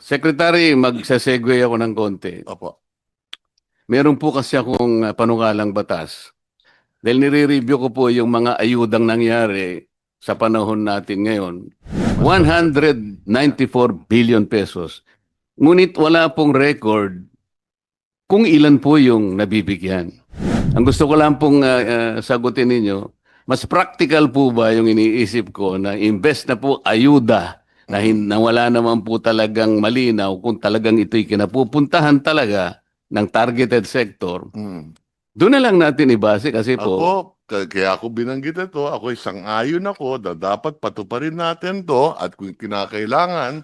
Secretary, magsasegue ako ng konti. Opo. Meron po kasi akong panukalang batas. Dahil nire-review ko po yung mga ayudang nangyari sa panahon natin ngayon. 194 billion pesos. Ngunit wala pong record kung ilan po yung nabibigyan. Ang gusto ko lang pong sagutin ninyo, mas practical po ba yung iniisip ko na imbes na po ayuda na wala naman po talagang malinaw kung talagang ito'y kinapupuntahan talaga ng targeted sector, Mm. doon na lang natin ibase kasi po, Ako, kaya ako binanggit ito, ako sang-ayon ako na dapat patuparin natin to at kung kinakailangan,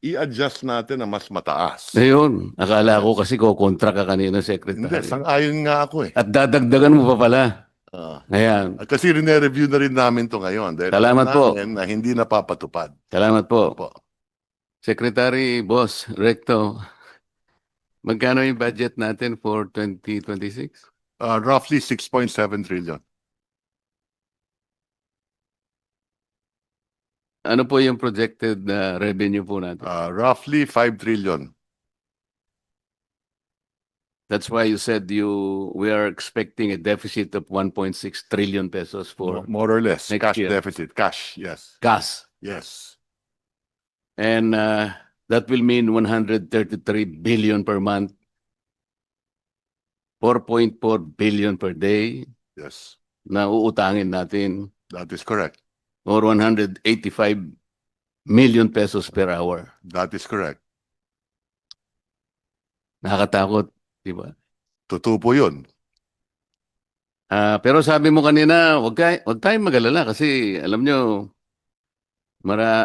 i-adjust natin na mas mataas. ayun, akala ko kasi kontra ka kanina, Hindi, Secretary. sang-ayon nga ako eh. At dadagdagan mo pa pala. Ah, Ayan. kasi rine-review na rin namin to ngayon dahil Salamat alam po. namin na hindi napapatupad. Salamat po. Opo. Secretary, Boss, Recto, magkano yung budget natin for 2026? Roughly 6.7 trillion. Ano po yung projected revenue po natin? Roughly 5 trillion. That's why you said we are expecting a deficit of 1.6 trillion pesos for More or less. next Cash year. deficit. Cash, yes. gas. Yes. And that will mean 133 billion per month, 4.4 billion per day Yes. na uutangin natin, That is correct. or 185 million pesos per hour. That is correct. Nakakatakot, di ba? Totoo po yun. Pero sabi mo kanina, wag tayong mag-alala kasi alam nyo,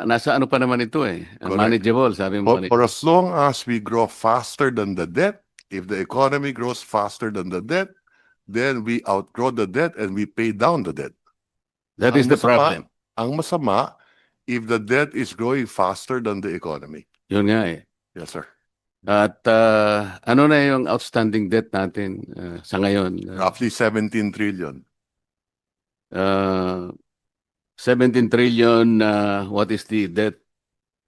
nasa ano pa naman ito eh. Correct. Manageable, sabi mo For kanina. as long as we grow faster than the debt, if the economy grows faster than the debt, then we outgrow the debt and we pay down the debt. That is the problem. Ang masama, if the debt is growing faster than the economy. Yun nga eh. Yes, sir. At ano na yung outstanding debt natin sa ngayon? Roughly 17 trillion. 17 trillion, what is the debt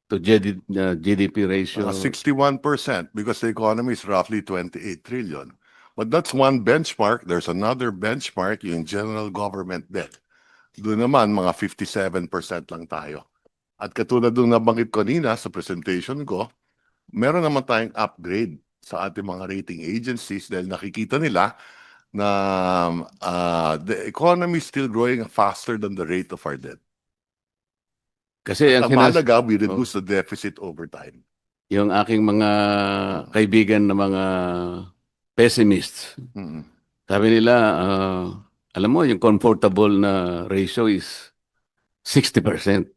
to GDP ratio? 61% because the economy is roughly 28 trillion. But that's one benchmark. There's another benchmark, yung general government debt. Doon naman, mga 57% lang tayo. At katulad nung nabanggit ko kanina sa presentation ko, meron naman tayong upgrade sa ating mga rating agencies dahil nakikita nila na the economy is still growing faster than the rate of our debt. Kasi Ang mahalaga, we reduce the deficit over time. yung aking mga kaibigan na mga pessimists, sabi nila, alam mo, yung comfortable na ratio is 60%.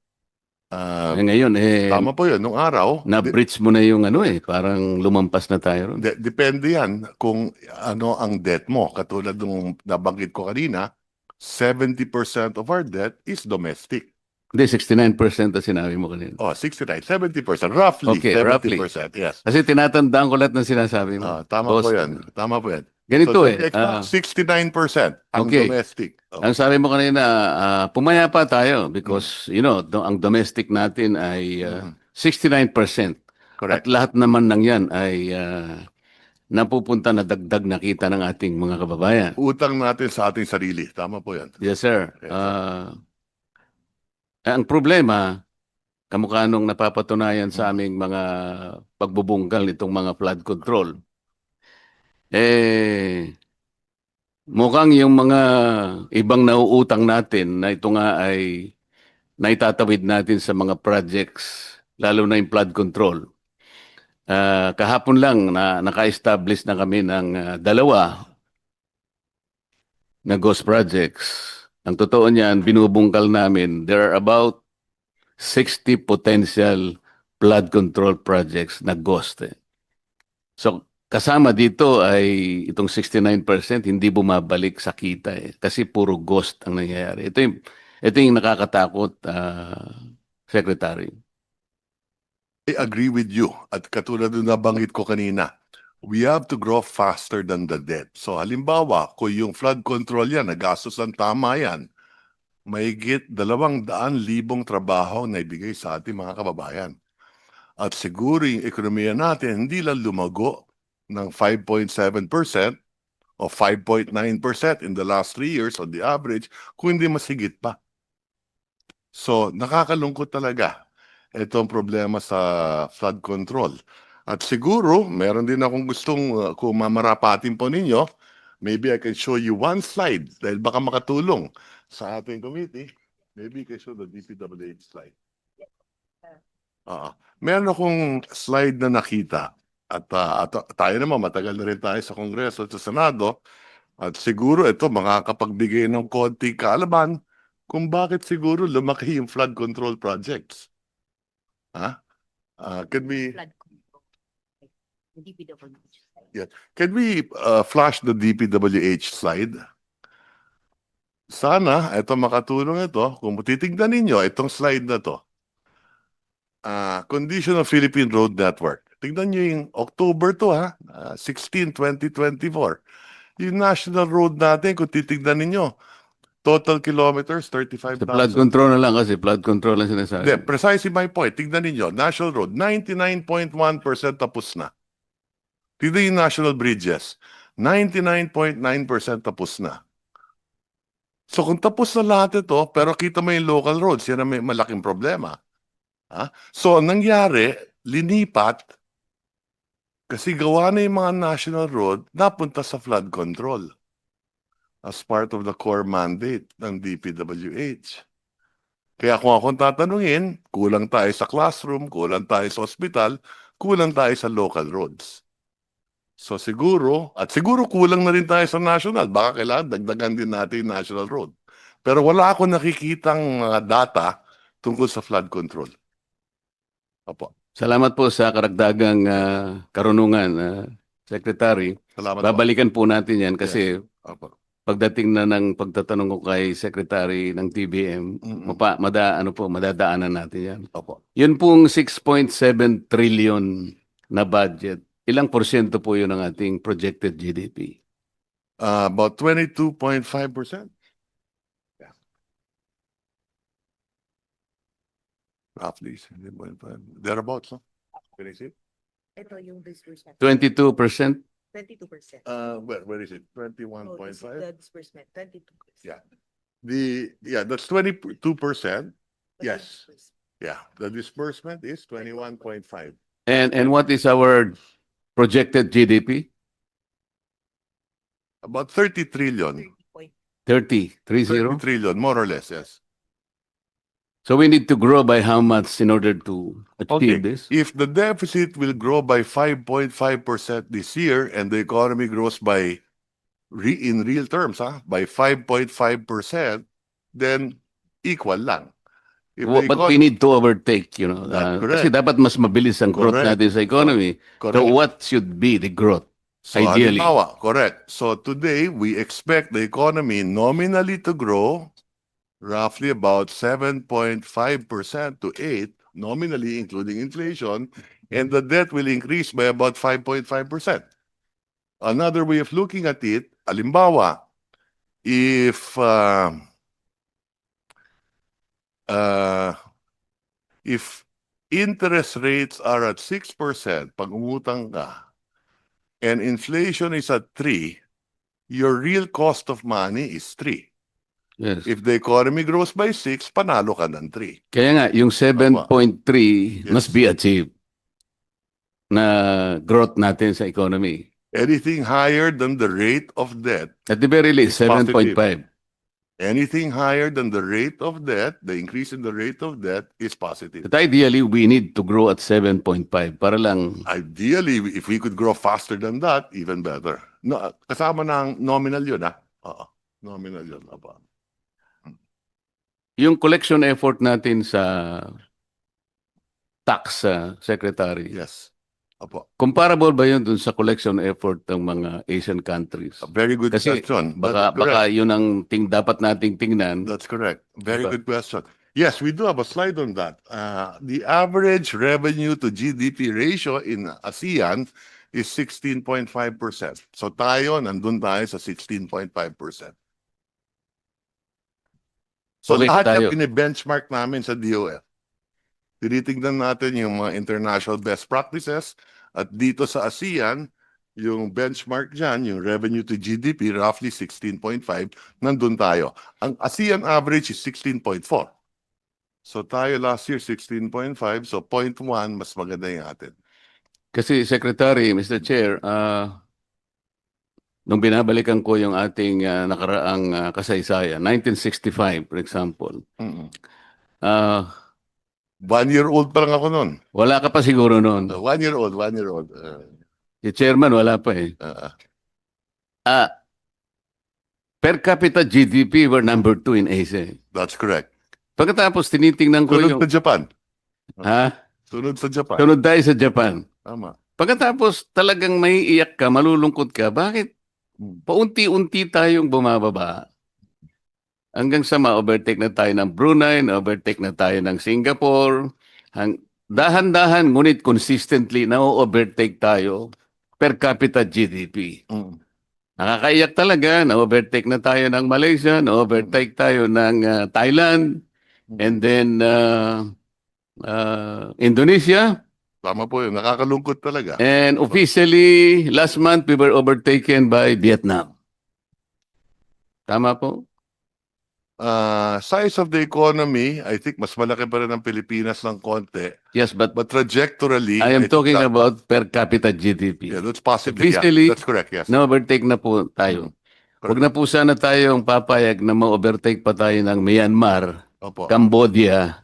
Ngayon, Tama po yun. Nung araw, na-breach mo na yung ano parang lumampas na tayo ron. depende yan kung ano ang debt mo. Katulad nung nabanggit ko kanina, 70% of our debt is domestic. Hindi, 69% na sinabi mo kanina. Oh, 69, 70%. Roughly, Okay, 70%. Yes. Kasi tinatandaan ko lahat ng sinasabi mo. Tama Boss, po yan. Tama po yan. ganito So, eh. 69% ang Okay. domestic. Ang sabi mo kanina, pumayapa tayo because, ang domestic natin ay 69%. At Correct. lahat naman ng yan ay napupunta na dagdag na kita ng ating mga kababayan. Utang natin sa ating sarili. Tama po yan. Yes, sir. Yes, sir. Ang problema, kamukha nung napapatunayan sa aming mga pagbubungkal nitong mga flood control, mukhang yung mga ibang nauutang natin na ito nga ay naitatawid natin sa mga projects, lalo na yung flood control. Kahapon lang naka-establish na kami ng dalawa na ghost projects. Ang totoo niyan, binubungkal namin, there are about 60 potential flood control projects na ghost. So, kasama dito ay itong 69% hindi bumabalik sa kita kasi puro ghost ang nangyayari. Ito yung nakakatakot, Secretary. I agree with you. At katulad ng nabanggit ko kanina, we have to grow faster than the debt. So halimbawa, kung yung flood control yan, nagastos ang tama yan, mahigit 200,000 trabaho na ibigay sa ating mga kababayan. at siguro yung ekonomiya natin hindi lang lumago ng 5.7% o 5.9% in the last 3 years on the average, kung hindi masigit pa. So, nakakalungkot talaga itong problema sa flood control. At siguro, meron din akong gustong kung mamarapatin po ninyo, maybe I can show you one slide dahil baka makatulong sa ating committee. Maybe I can show the DPWH slide. Meron akong slide na nakita at tayo naman matagal na rin tayo sa Kongreso at sa Senado at siguro ito makakapagbigay ng konting kaalaman kung bakit siguro lumaki yung flood control projects. Can we Flood control. The DPWH. can we flash the DPWH slide? Sana ito makatulong ito kung titignan ninyo itong slide na to. Condition of Philippine Road Network. Tingnan nyo yung October to 16, 2024. Yung national road natin, kung titignan ninyo, total kilometers, Sa 35,000. flood control na lang kasi flood control lang sinasabi. Hindi, precisely my point. Tignan ninyo, national road, 99.1% tapos na. Tignan yung national bridges, 99.9% tapos na. So kung tapos na lahat ito, pero kita mo yung local roads, yan ang may malaking problema. So ang nangyari, linipat, kasi gawa na yung mga national road, napunta sa flood control as part of the core mandate ng DPWH. Kaya kung akong tatanungin, kulang tayo sa classroom, kulang tayo sa hospital, kulang tayo sa local roads. So siguro, at siguro kulang na rin tayo sa national, baka kailangan dagdagan din natin yung national road. Pero wala akong nakikitang data tungkol sa flood control. Opo. Salamat po sa karagdagang karunungan, Secretary. Salamat po. Babalikan po natin yan kasi Opo. pagdating na ng pagtatanong ko kay Secretary ng TBM, madadaanan natin yan. Opo. Yun pong 6.7 trillion na budget, ilang porsyento po yun ng ating projected GDP? About 22.5%. Yeah. Roughly, 7.5. Thereabouts, no? Can I see it? Ito yung disbursement. 22%? 22%. Where is it? Oh, this is 21.5? the disbursement, 22%. Yeah. That's 22%. Yes. Yeah, the disbursement is 21.5. And what is our projected GDP? About 30 trillion. 30, 30 trillion, more or less, yes. So we need to grow by how much in order to Okay. achieve this? If the deficit will grow by 5.5% this year and the economy grows by, in real terms, by 5.5%, then equal lang. If the But we need to overtake, That's correct. kasi dapat mas mabilis ang growth Correct. natin sa economy. So Correct. what should be the growth? So, Ideally. halimbawa, correct. So today, we expect the economy nominally to grow roughly about 7.5% to 8%, nominally including inflation, and the debt will increase by about 5.5%. Another way of looking at it, halimbawa, if interest rates are at 6%, pag umutang ka, and inflation is at 3%, your real cost of money is 3%. Yes. If the economy grows by 6%, panalo ka ng 3%. Kaya nga, yung 7.3 Yes. must be achieved na growth natin sa economy. Anything higher than the rate of debt, At the very least, It's positive. 7.5. anything higher than the rate of debt, the increase in the rate of debt is positive. But ideally, we need to grow at 7.5 para lang. Ideally, if we could grow faster than that, even better. No, kasama ng nominal yun, Oo, nominal yun. Apa. Yung collection effort natin sa tax, Secretary, Yes. Apo. comparable ba yun dun sa collection effort ng mga Asian countries? A very good Kasi question. baka yun ang dapat nating tingnan. That's correct. Very Diba? good question. Yes, we do have a slide on that. The average revenue to GDP ratio in ASEAN is 16.5%. So tayo, nandun tayo sa 16.5%. So Okay, lahat tayo. yung benchmark namin sa DOF. tinitingnan natin yung mga international best practices at dito sa ASEAN, yung benchmark dyan, yung revenue to GDP, roughly 16.5, nandun tayo. Ang ASEAN average is 16.4. So tayo last year 16.5, so 0.1, mas maganda yung atin. Kasi Secretary, Mr. Chair, nung binabalikan ko yung ating nakaraang kasaysayan, 1965 for example, Mm-mm. ah, 1 year old pa lang ako nun. wala ka pa siguro noon. 1 year old, 1 year old. Si Chairman wala pa eh. Uh, Ah, per capita GDP, we're number 2 in Asia. that's correct. Pagkatapos tinitingnan ko Sunod yung... sa Japan. Ha? Sunod sa Japan. Sunod tayo sa Japan. Tama. Pagkatapos talagang may iyak ka, malulungkot ka, bakit Mm. paunti-unti tayong bumababa? Hanggang sa ma-overtake na tayo ng Brunei, na-overtake na tayo ng Singapore. Dahan-dahan, ngunit consistently, na-overtake tayo per capita GDP. Mm. Nakakaiyak talaga, na-overtake na tayo ng Malaysia, na-overtake tayo ng Thailand, and then Indonesia. Tama po yun. Nakakalungkot talaga. And officially, last month, we were overtaken by Vietnam. Tama po? Size of the economy, I think mas malaki pa rin ang Pilipinas ng konti. Yes, but But trajectorily, I am think talking that- about per capita GDP. Yeah, that's possibly. Officially, Yeah, that's correct, yes. Na-overtake na po tayo. Huwag na po sana tayong papayag na ma-overtake pa tayo ng Myanmar, Opo. Cambodia,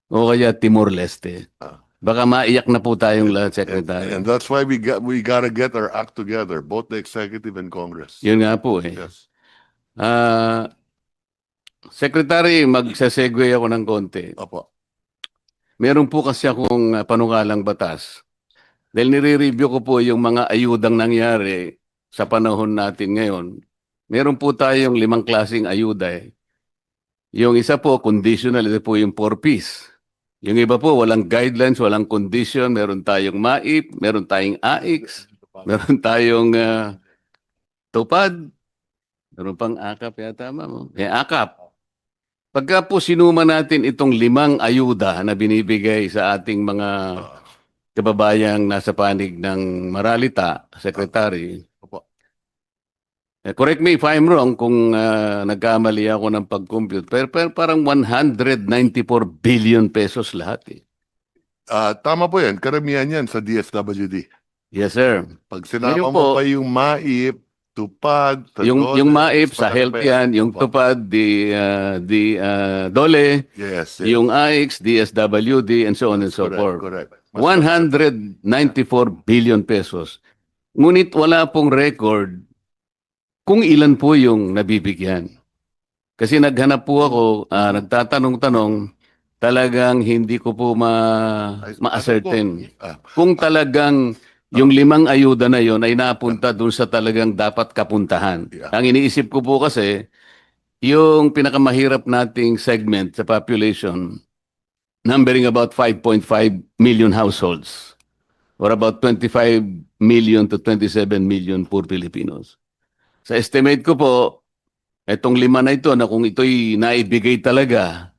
o kaya Timor-Leste. Ah. Baka maiyak na po tayong lahat, Secretary. And that's why we gotta get our act together, both the executive and Congress. Yun nga po eh. Yes. Secretary, magsasegue ako ng konti. Opo. Meron po kasi akong panukalang batas. Dahil nire-review ko po yung mga ayudang nangyari sa panahon natin ngayon. Meron po tayong 5 klaseng ayuda eh. Yung isa po, conditional, ito po yung 4Ps. Yung iba po, walang guidelines, walang condition. Meron tayong MAIP, meron tayong AIX, meron tayong TUPAD, meron pang AKAP yata, ma'am. AKAP. Pagka po sinuma natin itong 5 ayuda na binibigay sa ating mga kababayang nasa panig ng Maralita, Secretary, Opo. correct me if I'm wrong kung nagkamali ako ng pag-compute, pero parang 194 billion pesos lahat eh. Tama po yan. Karamihan yan sa DSWD. Yes, sir. Pag sinama Ngayon mo po, pa yung MAIP, TUPAD, Yung MAIP sa Pagkakapera. health yan, yung Opo. TUPAD, DOLE, Yes, yes. yung AIX, DSWD, and so on and so Correct, forth. correct. 194 billion pesos. Ngunit wala pong record kung ilan po yung nabibigyan. Kasi naghanap po ako, nagtatanong-tanong, talagang hindi ko po ma-ascertain. Kung talagang yung 5 ayuda na yon ay napunta dun sa talagang dapat kapuntahan. Yeah. Ang iniisip ko po kasi, yung pinakamahirap nating segment sa population, numbering about 5.5 million households, or about 25 million to 27 million poor Filipinos. Sa estimate ko po, itong 5 na ito na kung ito'y naibigay talaga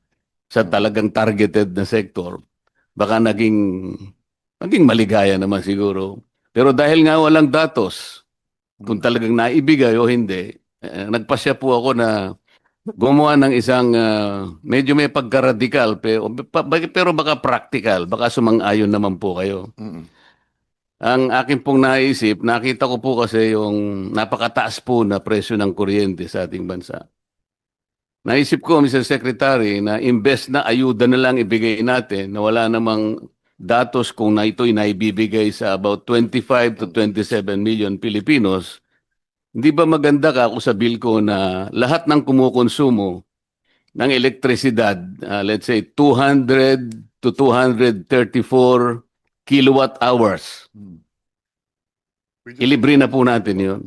sa talagang targeted na sector, baka naging maligaya naman siguro. Pero dahil nga walang datos, kung talagang naibigay o hindi, nagpasya po ako na gumawa ng isang medyo may pagka-radical, pero baka practical, baka sumang-ayon naman po kayo. Mm-mm. Ang akin pong naisip, nakita ko po kasi yung napakataas po na presyo ng kuryente sa ating bansa. Naisip ko, Mr. Secretary, na imbes na ayuda na lang ibigay natin, na wala namang datos kung na ito'y naibibigay sa about 25 to 27 million Filipinos, hindi ba maganda ka kung sabihin ko na lahat ng kumukonsumo ng elektrisidad, let's say 200 to 234 kilowatt hours, ilibre na po natin yun.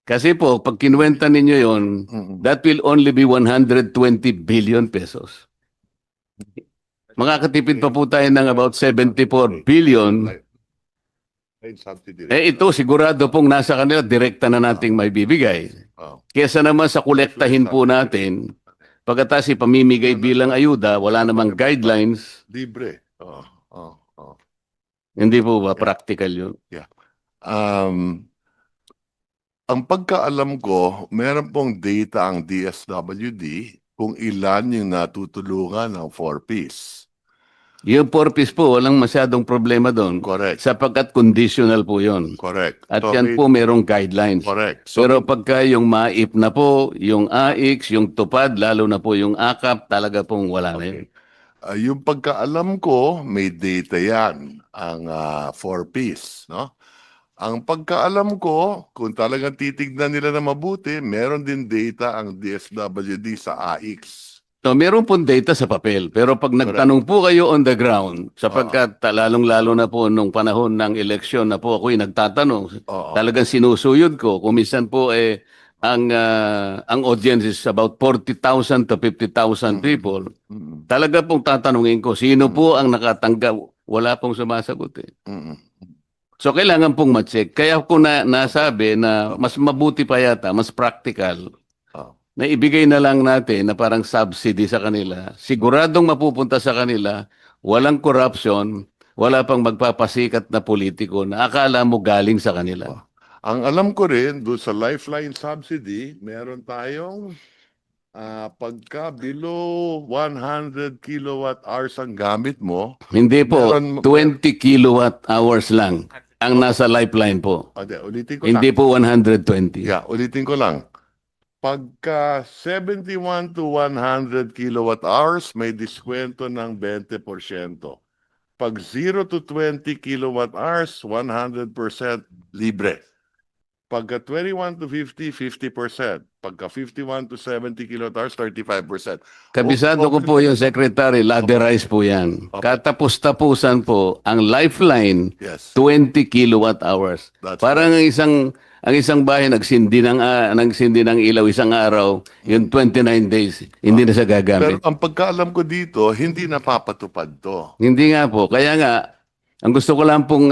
Kasi po, pag kinuwenta ninyo yun, Mm-mm. that will only be 120 billion pesos. Makakatipid pa po tayo ng about 74 billion. Subsidy. Ito sigurado pong nasa kanila, direkta na nating may bibigay. Oh. Kesa naman sa kolektahin po natin, Pagkatas ipamimigay bilang ayuda, wala namang guidelines, Libre. Oh. hindi po ba practical yun? Um, ang pagkaalam ko, meron pong data ang DSWD kung ilan yung natutulungan ng 4Ps. Yung purpose po, walang masyadong problema doon. Correct. Sapagkat conditional po yun. Correct. At So, yan po merong guidelines. correct. So, Pero pagka yung MAIP na po, yung AIX, yung TUPAD, lalo na po yung AKAP, talaga pong wala na yun. yung pagkaalam ko, may data yan, ang 4Ps, no? Ang pagkaalam ko, kung talagang titignan nila na mabuti, meron din data ang DSWD sa AIX. So, meron pong data sa papel. Pero pag nagtanong po kayo on the ground, sapagkat lalong-lalo na po nung panahon ng eleksyon na po ako'y nagtatanong, Oo. talagang sinusuyod ko. Kung minsan po ang audience is about 40,000 to 50,000 people. Mm, Talaga pong tatanungin ko, sino po ang nakatanggap? Wala pong sumasagot eh. mm, So kailangan pong ma-check. Kaya ko nasabi na mas mabuti pa yata, mas practical, oh. na ibigay na lang natin na parang subsidy sa kanila. Siguradong mapupunta sa kanila, walang corruption, wala pang magpapasikat na politiko na akala mo galing sa kanila. Ang alam ko rin, doon sa Lifeline subsidy, meron tayong pagka below 100 kilowatt hours ang gamit mo, Hindi po, Meron- 20 kilowatt hours lang ang nasa lifeline po. ulitin ko Hindi lang. po 120. Yeah, ulitin ko lang. Pagka 71 to 100 kilowatt hours, may diskwento ng 20%. Pag 0 to 20 kilowatt hours, 100% libre. Pagka 21 to 50, 50%. Pagka 51 to 70 kilowatt hours, 35%. Kabisado ko po yung secretary, laderize po yan. Katapos-tapusan po, ang lifeline, Yes. 20 kilowatt hours. That's Parang ang isang bahay nagsindi ng ilaw isang araw, yung 29 days, hindi na siya Pero gagamit. ang pagkaalam ko dito, hindi napapatupad to. Hindi nga po. Kaya nga, ang gusto ko lang pong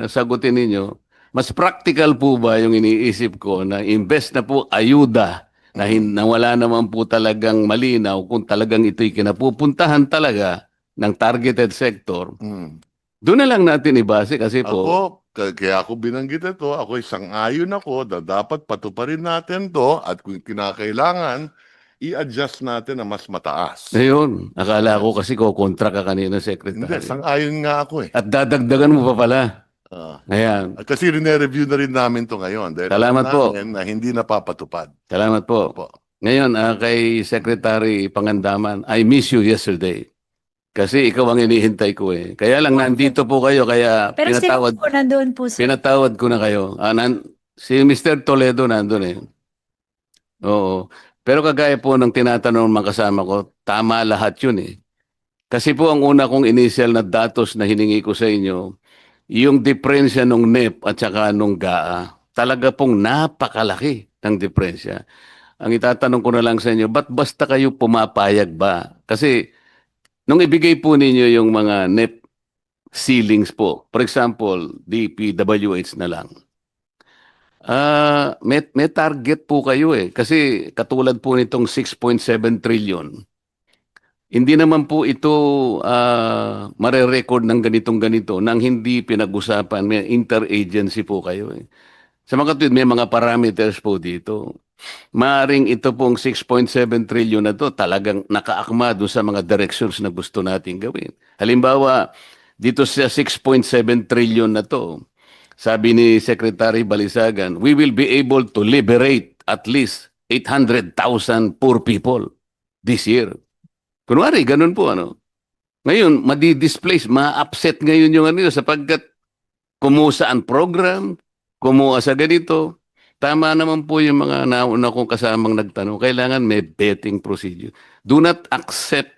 sagutin ninyo, mas practical po ba yung iniisip ko na imbes na po ayuda na wala naman po talagang malinaw kung talagang ito'y kinapupuntahan talaga ng targeted sector, Mm. doon na lang natin ibase kasi po, Kaya ako binanggit ito, ako sang-ayon ako na dapat patuparin natin to at kung kinakailangan, i-adjust natin na mas mataas. ayun, akala ko kasi kontra ka kanina, Hindi, Secretary. sang-ayon nga ako eh. At dadagdagan mo pa pala. Ah. Ayan. At kasi rine-review na rin namin to ngayon. Dahil Salamat alam po. namin na hindi napapatupad. Salamat po. Opo. Ngayon, kay Secretary Pangandaman, I miss you yesterday. Kasi ikaw ang inihintay ko eh. Kaya lang nandito po kayo, kaya Pero sino po nandun po, sir? pinatawad ko na kayo. Si Mr. Toledo nandun eh. Oo. Pero kagaya po ng tinatanong ng mga kasama ko, tama lahat yun eh. Kasi po ang una kong initial na datos na hiningi ko sa inyo, yung diferensya ng NEP at saka nung GAA, talaga pong napakalaki ng diferensya. Ang itatanong ko na lang sa inyo, ba't basta kayo pumapayag ba? Kasi nung ibigay po ninyo yung mga NEP ceilings po, for example, DPWH na lang, may target po kayo eh. Kasi katulad po nitong 6.7 trillion, hindi naman po ito mare-record ng ganitong-ganito nang hindi pinag-usapan. May interagency po kayo eh. Sa mga kapatid, may mga parameters po dito. Maaring ito pong 6.7 trillion na to talagang nakaakma doon sa mga directions na gusto natin gawin. Halimbawa, dito sa 6.7 trillion na to, sabi ni Secretary Balisagan, we will be able to liberate at least 800,000 poor people this year. Kunwari, ganun po ano. Ngayon, madi-displace, ma-upset ngayon yung ano sapagkat kumuha ang program, kumuha sa ganito. Tama naman po yung mga nauna kong kasamang nagtanong. Kailangan may vetting procedure. Do not accept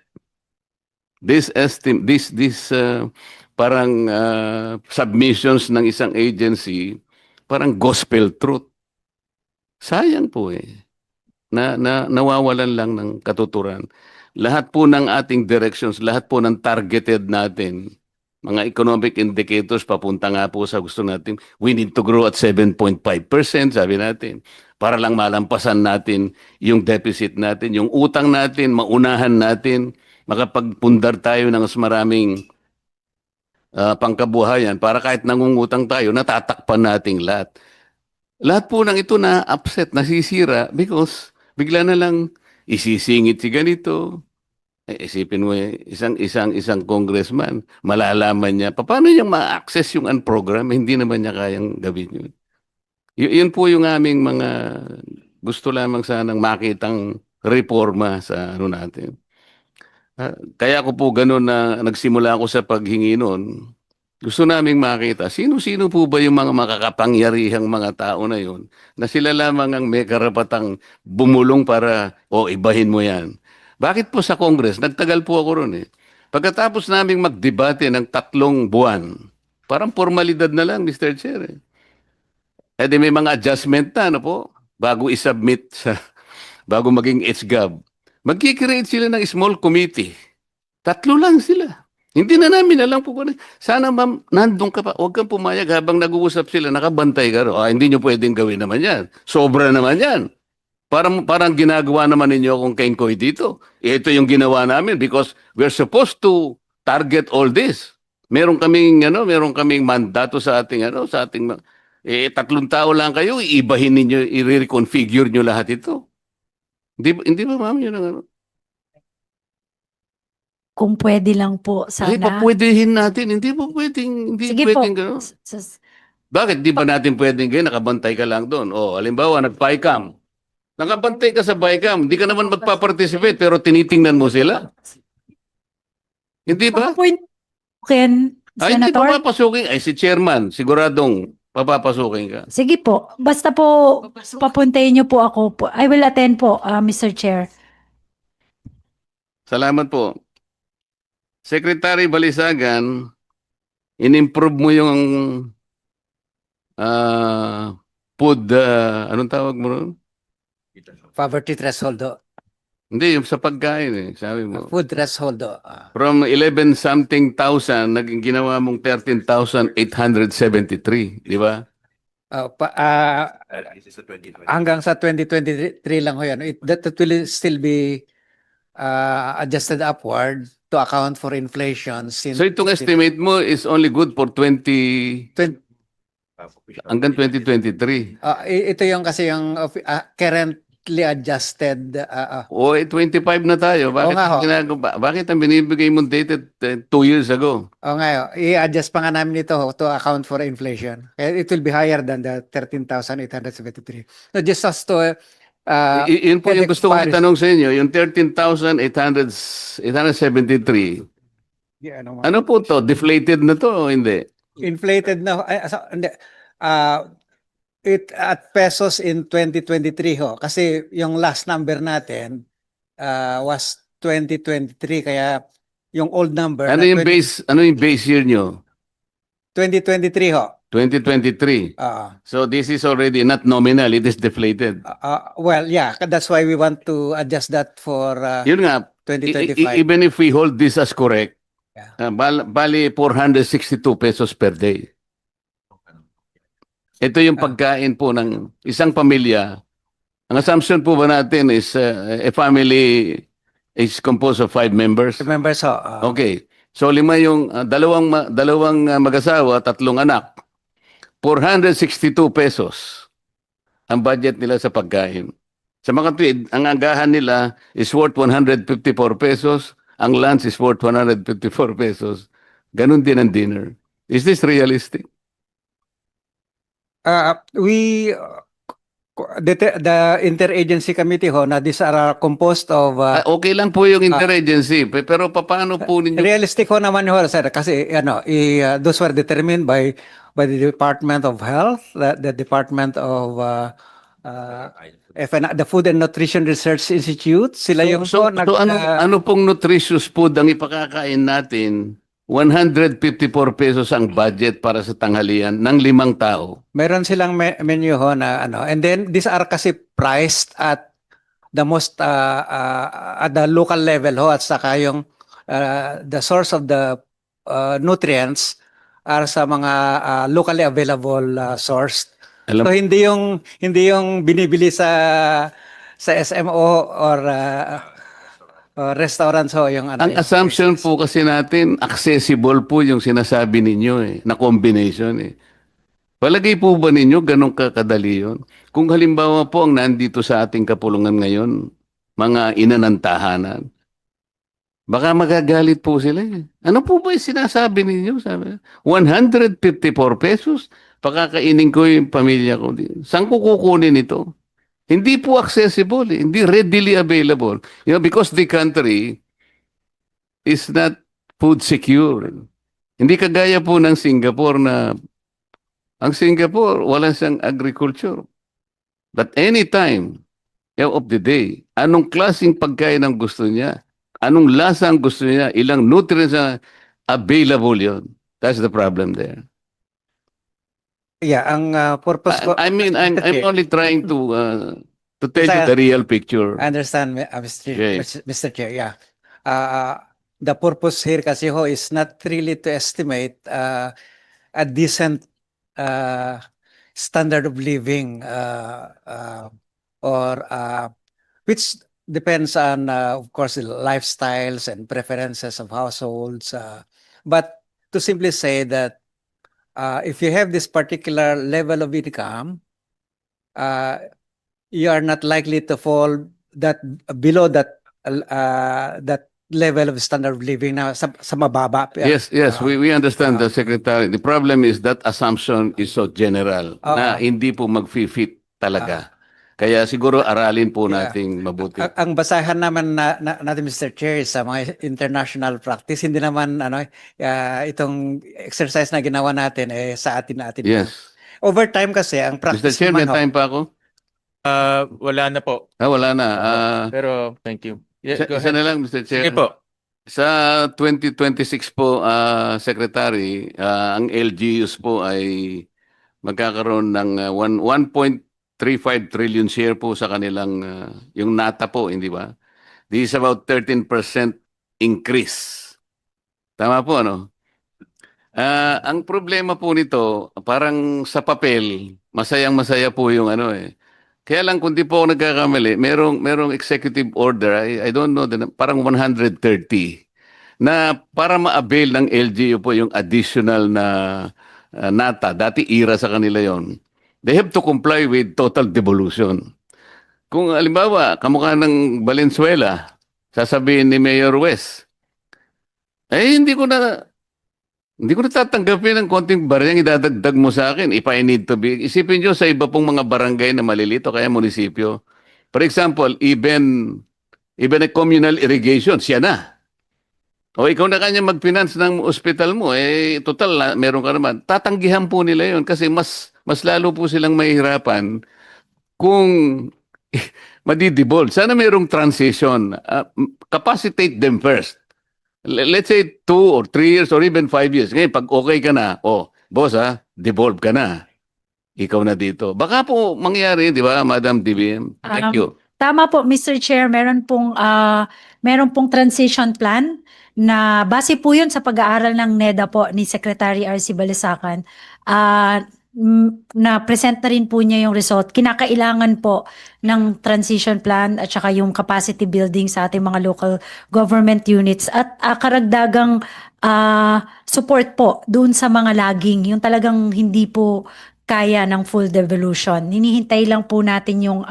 this parang submissions ng isang agency, parang gospel truth. Sayang po eh. Nawawalan lang ng katuturan. Lahat po ng ating directions, lahat po ng targeted natin, mga economic indicators, papunta nga po sa gusto natin, we need to grow at 7.5%, sabi natin. para lang malampasan natin yung deficit natin, yung utang natin, maunahan natin, makapagpundar tayo ng mas maraming pangkabuhayan para kahit nangungutang tayo, natatakpan nating lahat. Lahat po ng ito na upset, nasisira because bigla na lang isisingit si ganito. Isipin mo, isang congressman, malalaman niya, paano niya ma-access yung program? Hindi naman niya kayang gawin yun. Yun po yung aming mga gusto lamang sanang makitang reforma sa ano natin. Kaya ako po ganun na nagsimula ako sa paghingi noon. Gusto naming makita, sino-sino po ba yung mga makakapangyarihang mga tao na yun na sila lamang ang may karapatang bumulong para, ibahin mo yan. Bakit po sa Congress? Nagtagal po ako ron eh. Pagkatapos naming magdebate ng 3 buwan, parang formalidad na lang, Mr. Chair. Di may mga adjustment na, ano po, bago isubmit bago maging HGAB. Magkikreate sila ng small committee. 3 lang sila. Hindi na namin alam po. Sana ma'am, nandun ka pa. Huwag kang pumayag habang nag-uusap sila. Nakabantay ka ro. Hindi nyo pwedeng gawin naman yan. Sobra naman yan. Parang ginagawa naman ninyo akong kengkoy dito. Ito yung ginawa namin because we're supposed to target all this. Meron kaming mandato sa ating 3 tao lang kayo, iibahin ninyo, i-reconfigure nyo lahat ito. Hindi ba ma'am yun ang Kung pwede lang po, Ay, sana. papwedeihin natin. Hindi Sige po. pwedeng gano'n. Bakit di ba natin pwedeng gano'n? Nakabantay ka lang doon. Halimbawa, nag-BICAM. Nakabantay ka sa BICAM. Hindi ka naman magpa-participate pero tinitingnan mo sila. Hindi ba? Point, Ken, Hindi Senator. papapasukin. Si chairman, siguradong papapasukin ka. Sige po. Basta po, papuntayin niyo po ako po. I will attend po, Mr. Chair. Salamat po. Secretary Balisagan, in-improve mo yung food, anong tawag mo ron? Poverty threshold, Hindi, yung sa pagkain sabi mo. food threshold. From 11 something thousand, naging ginawa mong 13,873, di ba? Hanggang sa 2023 lang ho yan. That will still be adjusted upward to account for inflation. Since So itong estimate mo is only good for 20 hanggang 2023. Ito yung kasi yung currently adjusted. 25 na tayo. Bakit, nga ho. bakit ang binibigay mong dated 2 years ago? I-adjust pa nga namin ito to account for inflation. Kaya it will be higher than the 13,873. So just as to Yun po yung gusto kong Paris. itanong sa inyo, yung 13,873. Ano po to? Deflated na to o hindi? Inflated na hindi. It at pesos in 2023 ho kasi yung last number natin was 2023 kaya yung old number Ano na yung base year nyo? 2023 ho. 2023. So this is already not nominal, it is deflated. Well, yeah, that's why we want to adjust that for Yun nga, 2025. even if we hold this as correct, Yeah. bali 462 pesos per day. Ito yung pagkain po ng isang pamilya. Ang assumption po ba natin is a family is composed of 5 members? Remember so Okay. So 5 yung dalawang mag-asawa, 3 anak. 462 pesos ang budget nila sa pagkain. Sa mga tuwid, ang agahan nila is worth 154 pesos. Ang lunch is worth 154 pesos. Ganun din ang dinner. Is this realistic? we the interagency committee ho na these are composed of Okay lang po yung interagency. Pero paano po ninyo? realistic ho naman ho sir kasi those were determined by the Department of Health, the Department of the Food and Nutrition Research Institute. Sila yung So ano pong nutritious food ang ipakakain natin? 154 pesos ang budget para sa tanghalian ng 5 tao. meron silang menu ho na and then these are kasi priced at the most at the local level ho at saka yung the source of the nutrients are sa mga locally available source. Alam, So hindi yung binibili sa SMO or restaurants ho yung ano. ang yung assumption prices. po kasi natin, accessible po yung sinasabi ninyo na combination Palagay po ba ninyo ganun kakadali yun? Kung halimbawa po ang nandito sa ating kapulungan ngayon, mga ina ng tahanan, baka magagalit po sila Ano po ba yung sinasabi ninyo? Sabi, 154 pesos? Pakakainin ko yung pamilya ko. Saan ko kukunin ito? Hindi po accessible, hindi readily available. Because the country is not food secure. Hindi kagaya po ng Singapore na ang Singapore, wala siyang agriculture. But anytime of the day, anong klaseng pagkain ang gusto niya? Anong lasa ang gusto niya? Ilang nutrients na available yon. That's the problem there. Yeah, ang purpose ko I mean, I'm Okay. only trying to tell you the real picture. I understand, Okay. Mr. Chair. Yeah. The purpose here kasi ho is not really to estimate a decent standard of living or which depends on, of course, the lifestyles and preferences of households. But to simply say that if you have this particular level of income, you are not likely to fall that below that level of standard of living na sa mababa. Yes, we understand the Secretary. The problem is that assumption is so general na hindi po mag-fit talaga. Kaya siguro aralin po Yeah. nating mabuti. Ang basahan naman natin, Mr. Chair, sa mga international practice, hindi naman itong exercise na ginawa natin sa atin. Yes. Over time kasi, ang Mr. practice Chair, may naman ho, time pa ako? Wala na po. Wala na. Pero thank you. Yeah, go Isa ahead. na lang, Mr. Chair. Sige po. Sa 2026 po, Secretary, ang LGUs po ay magkakaroon ng 1.35 trillion share po sa kanilang, yung NATA po, hindi ba? This is about 13% increase. Tama po, ano? Ang problema po nito, parang sa papel, masayang-masaya po yung Kaya lang kung di po ako nagkakamali, merong executive order, I don't know, parang 130 na para ma-avail ng LGU po yung additional na NATA. Dati IRA sa kanila yon. They have to comply with total devolution. Kung halimbawa, kamukha ng Valenzuela, sasabihin ni Mayor West, hindi ko na tatanggapin ng konting barang idadagdag mo sa akin if I need to be. Isipin nyo sa iba pong mga barangay na malilito, kaya munisipyo. For example, even a communal irrigation, siya na. O ikaw na kanya mag-finance ng ospital mo, total, meron ka naman. Tatanggihan po nila yon kasi mas lalo po silang mahihirapan kung madidibold. Sana merong transition. Capacitate them first. Let's say 2 or 3 years or even 5 years. Ngayon, pag okay ka na, boss devolve ka na. Ikaw na dito. Baka po mangyari, di ba, Madam DBM? Thank you. Tama po, Mr. Chair, meron pong transition plan na base po yun sa pag-aaral ng NEDA po ni Secretary R.C. Balisacan. Na-present na rin po niya yung result. Kinakailangan po ng transition plan at saka yung capacity building sa ating mga local government units at karagdagang support po doon sa mga lagging, yung talagang hindi po kaya ng full devolution. Hinihintay lang po natin yung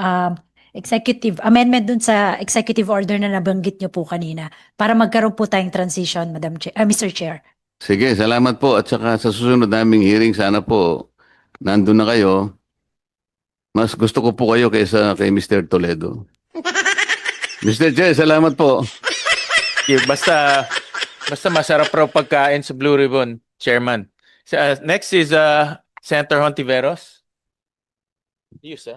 executive amendment dun sa executive order na nabanggit niyo po kanina para magkaroon po tayong transition, Mr. Chair. Sige, salamat po. At saka sa susunod naming hearing, sana po nandun na kayo. Mas gusto ko po kayo kaysa kay Mr. Toledo. Mr. Chair, salamat po. Basta masarap raw pagkain sa Blue Ribbon, Chairman. Next is Senator Hontiveros. Yes,